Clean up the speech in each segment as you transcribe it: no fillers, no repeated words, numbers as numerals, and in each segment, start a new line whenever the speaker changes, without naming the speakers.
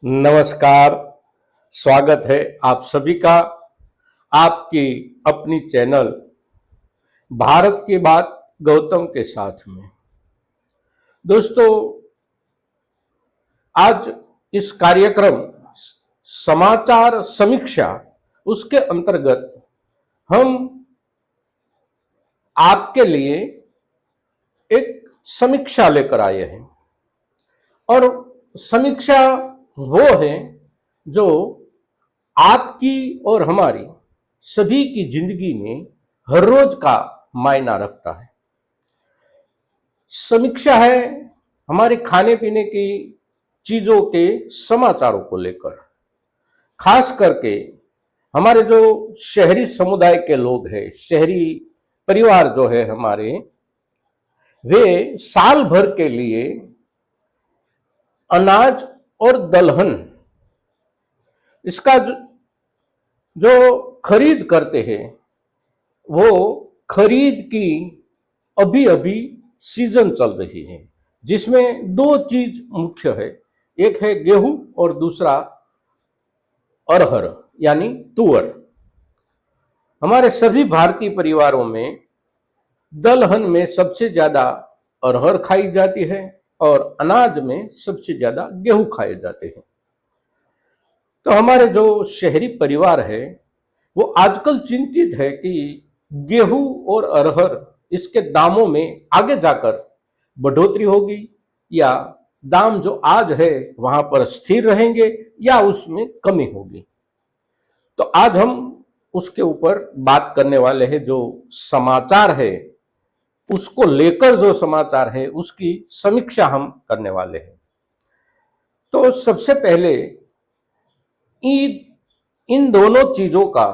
नमस्कार। स्वागत है आप सभी का आपकी अपनी चैनल भारत की बात गौतम के साथ में। दोस्तों, आज इस कार्यक्रम समाचार समीक्षा उसके अंतर्गत हम आपके लिए एक समीक्षा लेकर आए हैं और समीक्षा वो है जो आपकी और हमारी सभी की जिंदगी में हर रोज का मायना रखता है। समीक्षा है हमारे खाने पीने की चीजों के समाचारों को लेकर, खास करके हमारे जो शहरी समुदाय के लोग हैं, शहरी परिवार जो है हमारे, वे साल भर के लिए अनाज और दलहन इसका जो खरीद करते हैं, वो खरीद की अभी अभी सीजन चल रही है, जिसमें दो चीज मुख्य है। एक है गेहूं और दूसरा अरहर यानी तुअर। हमारे सभी भारतीय परिवारों में दलहन में सबसे ज्यादा अरहर खाई जाती है और अनाज में सबसे ज्यादा गेहूं खाए जाते हैं। तो हमारे जो शहरी परिवार है वो आजकल चिंतित है कि गेहूं और अरहर इसके दामों में आगे जाकर बढ़ोतरी होगी या दाम जो आज है वहां पर स्थिर रहेंगे या उसमें कमी होगी। तो आज हम उसके ऊपर बात करने वाले हैं। जो समाचार है उसको लेकर जो समाचार है उसकी समीक्षा हम करने वाले हैं। तो सबसे पहले इन दोनों चीजों का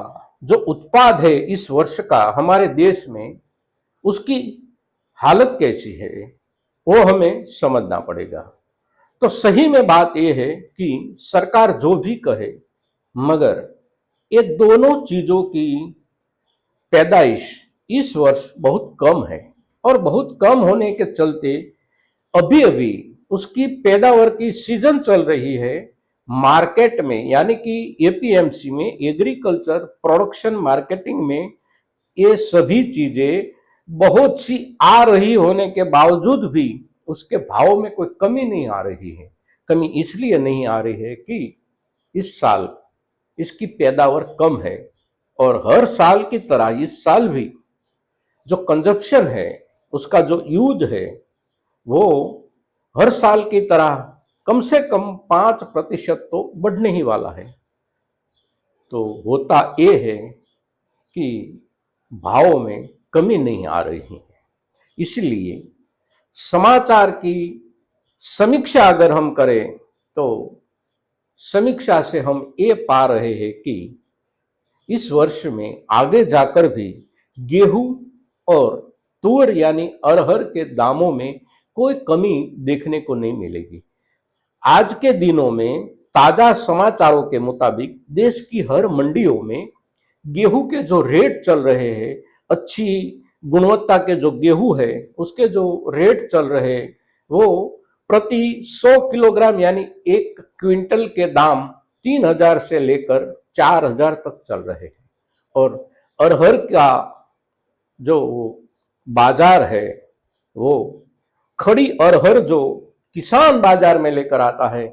जो उत्पाद है इस वर्ष का हमारे देश में, उसकी हालत कैसी है वो हमें समझना पड़ेगा। तो सही में बात यह है कि सरकार जो भी कहे, मगर ये दोनों चीजों की पैदाइश इस वर्ष बहुत कम है और बहुत कम होने के चलते अभी अभी उसकी पैदावार की सीजन चल रही है मार्केट में, यानी कि एपीएमसी में, एग्रीकल्चर प्रोडक्शन मार्केटिंग में। ये सभी चीजें बहुत सी आ रही होने के बावजूद भी उसके भाव में कोई कमी नहीं आ रही है। कमी इसलिए नहीं आ रही है कि इस साल इसकी पैदावार कम है और हर साल की तरह इस साल भी जो कंजप्शन है, उसका जो यूज है, वो हर साल की तरह कम से कम 5% तो बढ़ने ही वाला है। तो होता ये है कि भाव में कमी नहीं आ रही है। इसलिए समाचार की समीक्षा अगर हम करें तो समीक्षा से हम ये पा रहे हैं कि इस वर्ष में आगे जाकर भी गेहूं और तुअर यानी अरहर के दामों में कोई कमी देखने को नहीं मिलेगी। आज के दिनों में ताजा समाचारों के मुताबिक देश की हर मंडियों में गेहूं के जो रेट चल रहे हैं, अच्छी गुणवत्ता के जो गेहूं है उसके जो रेट चल रहे हैं, वो प्रति 100 किलोग्राम यानी 1 क्विंटल के दाम 3,000 से लेकर 4,000 तक चल रहे हैं। और अरहर का जो बाजार है, वो खड़ी अरहर जो किसान बाजार में लेकर आता है,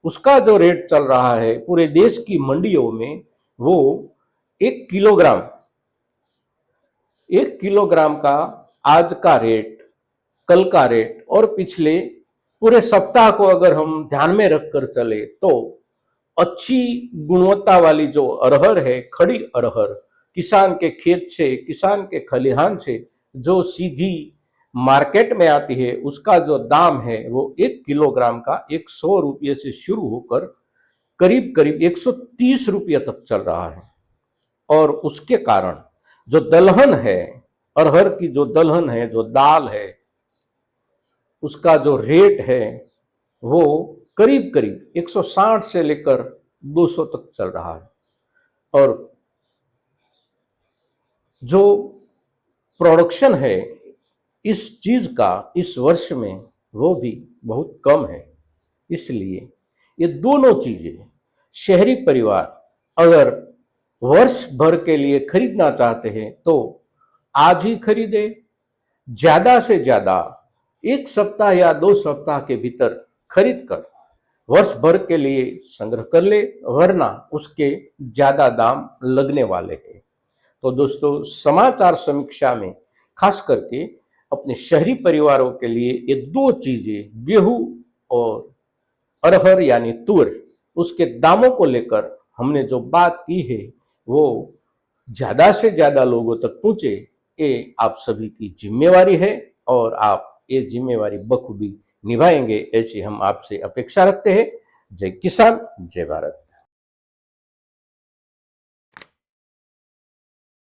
उसका जो रेट चल रहा है पूरे देश की मंडियों में, वो 1 किलोग्राम 1 किलोग्राम का आज का रेट, कल का रेट और पिछले पूरे सप्ताह को अगर हम ध्यान में रखकर चले तो अच्छी गुणवत्ता वाली जो अरहर है, खड़ी अरहर, किसान के खेत से, किसान के खलिहान से जो सीधी मार्केट में आती है, उसका जो दाम है वो 1 किलोग्राम का 100 रुपये से शुरू होकर करीब करीब 130 रुपये तक चल रहा है। और उसके कारण जो दलहन है, अरहर की जो दलहन है, जो दाल है, उसका जो रेट है वो करीब करीब 160 से लेकर 200 तक चल रहा है। और जो प्रोडक्शन है इस चीज का इस वर्ष में वो भी बहुत कम है। इसलिए ये दोनों चीजें शहरी परिवार अगर वर्ष भर के लिए खरीदना चाहते हैं तो आज ही खरीदे, ज्यादा से ज्यादा 1 सप्ताह या 2 सप्ताह के भीतर खरीद कर वर्ष भर के लिए संग्रह कर ले, वरना उसके ज्यादा दाम लगने वाले हैं। तो दोस्तों, समाचार समीक्षा में खास करके अपने शहरी परिवारों के लिए ये दो चीजें, गेहूं और अरहर यानी तूर, उसके दामों को लेकर हमने जो बात की है वो ज्यादा से ज्यादा लोगों तक पहुंचे, ये आप सभी की जिम्मेवारी है और आप ये जिम्मेवारी बखूबी निभाएंगे ऐसी हम आपसे अपेक्षा रखते हैं। जय किसान, जय भारत।